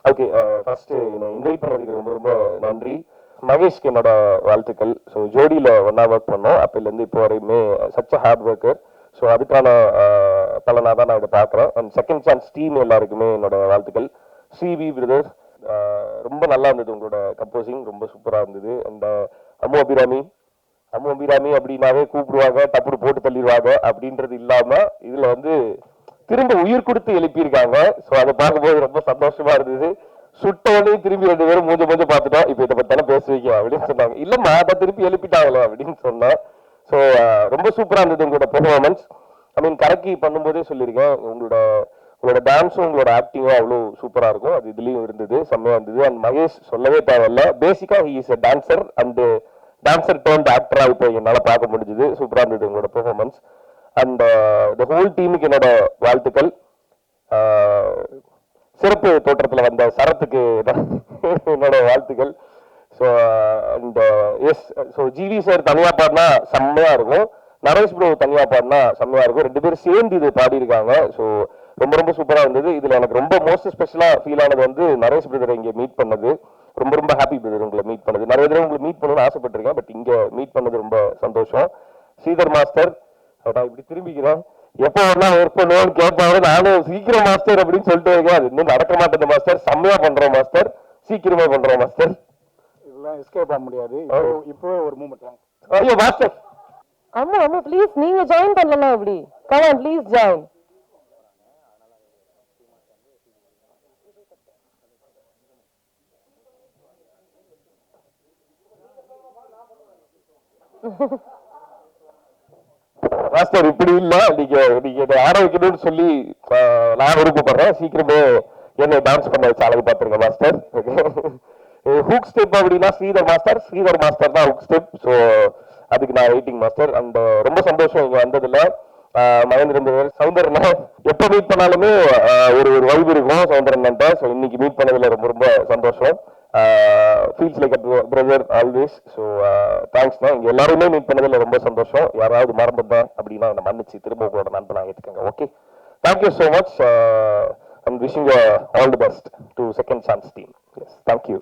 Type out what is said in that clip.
Okay, first என்னை invite பண்ணதுக்கு ரொம்ப ரொம்ப நன்றி. மகேஷ்க்கு என்னோட வாழ்த்துக்கள். ஸோ ஜோடியில் ஒன்றா ஒர்க் பண்ணோம், அப்போலேருந்து இப்போ வரையுமே such a hard worker. So அதுக்கான பலனாக தான் நான் இதை பார்க்குறேன். அண்ட் செகண்ட் சான்ஸ் டீம் எல்லாருக்குமே என்னோட வாழ்த்துக்கள். சிவி பிரதர்ஸ், ரொம்ப நல்லா இருந்தது உங்களோட கம்போசிங், ரொம்ப சூப்பராக இருந்தது. அண்ட் அம்மு அபிராமி அப்படின்னாவே கூப்பிடுவாங்க, டப்புடு போட்டு தள்ளிடுவாங்க அப்படின்றது இல்லாமல் இதில் வந்து திரும்ப உயிர் கொடுத்து எழுப்பியிருக்காங்க. ஸோ அதை பார்க்கும்போது ரொம்ப சந்தோஷமா இருந்தது. சுட்டோடனே திரும்பி 2 பேரும் மூஞ்ச பார்த்துட்டோம். இப்போ இதை பத்தான பேசுவீங்க அப்படின்னு சொன்னாங்க. இல்லம்மா அதை திருப்பி எழுப்பிட்டாங்களே அப்படின்னு சொன்னேன். ஸோ ரொம்ப சூப்பரா இருந்தது உங்களோட பெர்ஃபார்மன்ஸ். ஐ மீன் கரெக்டி பண்ணும்போதே சொல்லியிருக்கேன், உங்களோட டான்ஸும் உங்களோட ஆக்டிங்கும் அவ்வளோ சூப்பரா இருக்கும். அது இதுலயும் இருந்தது, செம்மையா இருந்தது. அண்ட் மகேஷ் சொல்லவே தேவையில்ல, பேசிக்கா he is a dancer and dancer turned ஆக்டரா இப்போ என்னால் பார்க்க முடிஞ்சுது. சூப்பரா இருந்தது உங்களோட பெர்ஃபார்மன்ஸ். அண்ட் த ஹோல் டீமுக்கு என்னோட வாழ்த்துக்கள். சிறப்பு தோற்றத்தில் வந்த சரத்துக்கு என்னோட வாழ்த்துக்கள். So and yes, so GV sir தனியாக பாடினா செம்மையா இருக்கும், நரேஷ் ப்ரோ தனியாக பாடினா செம்மையா இருக்கும். 2 பேரும் சேர்ந்து இது பாடியிருக்காங்க. ஸோ ரொம்ப ரொம்ப சூப்பராக இருந்தது. இதில் எனக்கு ரொம்ப மோஸ்ட் ஸ்பெஷலாக ஃபீல் ஆனது வந்து நரேஷ் பிரதரை இங்கே மீட் பண்ணது. ரொம்ப ரொம்ப ஹாப்பி பிரதர் உங்களை மீட் பண்ணது. நிறைய தடவை உங்களை மீட் பண்ணணும்னு ஆசைப்பட்டிருக்கேன், பட் இங்கே மீட் பண்ணது ரொம்ப சந்தோஷம். ஸ்ரீதர் மாஸ்டர், நான் இப்படி திரும்பிக்கிறேன், எப்போ வரலாம் ஒர்க் பண்ணுவோம்னு கேட்பாங்க. நானும் சீக்கிரம் மாஸ்டர் அப்படின்னு சொல்லிட்டு இருக்கேன். அது இன்னும் நடக்க மாட்டேன் மாஸ்டர், செம்மையா பண்றோம் மாஸ்டர், சீக்கிரமா பண்றோம் மாஸ்டர். இதெல்லாம் எஸ்கேப் ஆக முடியாது. இப்போ ஒரு மூமெண்ட். ஐயோ மாஸ்டர், அம்மா அம்மா ப்ளீஸ் நீங்க ஜாயின் பண்ணலாம். அப்படி come on please join. Master இப்படி இல்ல, நீங்க ஆரோக்கியம்னு சொல்லி நான் விருப்பப்படுறேன். சீக்கிரமே என்ன டான்ஸ் பண்ண வச்சு அழகு பார்த்துருங்க மாஸ்டர். ஹூக் ஸ்டெப் அப்படின்னா ஸ்ரீதர் மாஸ்டர் தான் ஹூக் ஸ்டெப். ஸோ அதுக்கு நான் வெயிட்டிங் மாஸ்டர். அண்ட் ரொம்ப சந்தோஷம் இங்க வந்ததுல. மகேந்திரன் சௌந்தரன் எப்போ மீட் பண்ணாலுமே ஒரு வைப் இருக்கும் சௌந்தரன்ட்ட. ஸோ இன்னைக்கு மீட் பண்ணதுல ரொம்ப ரொம்ப சந்தோஷம். Feels like brother always. So தேங்க்ஸ்ண்ணா, இங்கே எல்லாருமே மீட் பண்ணதில் ரொம்ப சந்தோஷம். யாராவது மறந்துட்டேன் அப்படின்னா என்னை மன்னிச்சு திரும்ப உங்களோட நண்பனாக ஏற்றுக்கங்க. Okay, thank you so much. I'm wishing all the best to second chance team. Yes, thank you.